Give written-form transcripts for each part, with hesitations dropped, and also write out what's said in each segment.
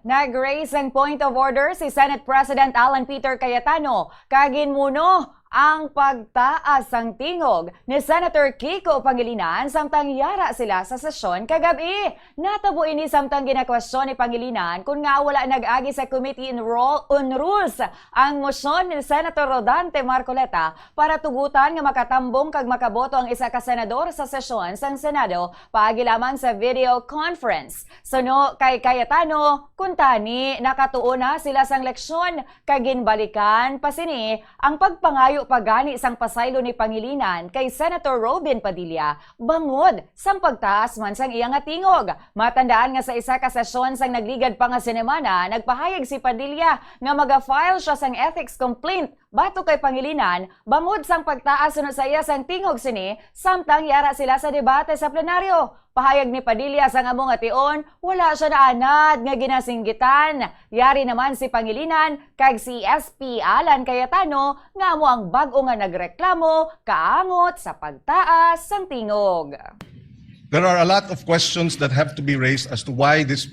Nag-raise ng point of order si Senate President Alan Peter Cayetano. Kaginmuno ang pagtaas ng tingog ni Senator Kiko Pangilinan samtang yara sila sa sesyon kagabi. Natabo ini samtang ginakwestiyon ni Pangilinan kung nga wala nag-agi sa Committee on Rules ang motion ni Senator Rodante Marcoleta para tugutan nga makatambong kag makaboto ang isa ka senador sa sesyon sang Senado paagi lamang sa video conference. Suno kay Cayetano, kuntani nakatuon na sila sang leksyon kaginbalikan pasini ang pagpangayo pagani sang pasaylo ni Pangilinan kay Senator Robin Padilla bangod sang pagtaas man sang iyang tingog. Matandaan nga sa isa ka sesyon sang nagligad pa nga sinemana, nagpahayag si Padilla nga maga-file siya sang ethics complaint bato kay Pangilinan bangod sang pagtaas sunod sa iya sang tingog sini samtang yara sila sa debate sa plenaryo. Pahayag ni Padilla sa nga mga tion, wala siya naanad nga ginasinggitan. Yari naman si Pangilinan kag si SP Alan Cayetano nga mo ang bago nga nagreklamo kaangot sa pagtaas sang tingog. There are a lot of questions that have to be raised as to why this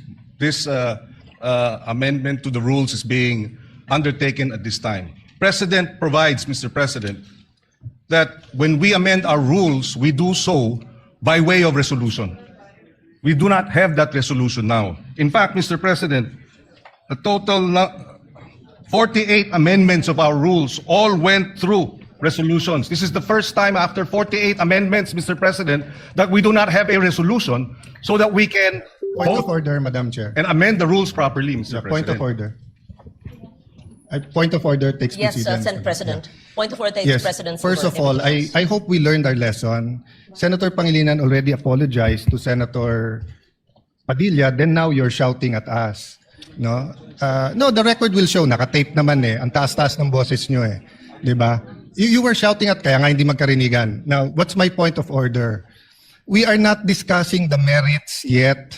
amendment to the rules is being undertaken at this time. Precedent provides, Mr. President, that when we amend our rules, we do so by way of resolution. We do not have that resolution now. In fact, Mr. President, a total 48 amendments of our rules all went through resolutions. This is the first time after 48 amendments, Mr. President, that we do not have a resolution so that we can Point of vote order, Madam Chair. and amend the rules properly, Mr. Point President. of order. Point of order takes Yes, precedence. Senate President. Point of order takes Yes. precedence. First over of all, everything else. I hope we learned our lesson. Senator Pangilinan already apologized to Senator Padilla, then now you're shouting at us. No? No, the record will show. Nakatape naman eh. Ang taas-taas ng boses nyo eh. Di ba? You were shouting at kaya nga hindi magkarinigan. Now, what's my point of order? We are not discussing the merits yet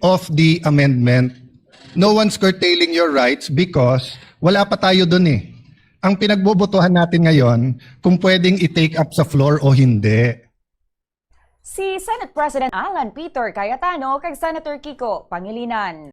of the amendment. No one's curtailing your rights because wala pa tayo dun eh. Ang pinagbobotohan natin ngayon, kung pwedeng i-take up sa floor o hindi. Si Senate President Alan Peter Cayetano kay Senator Kiko Pangilinan.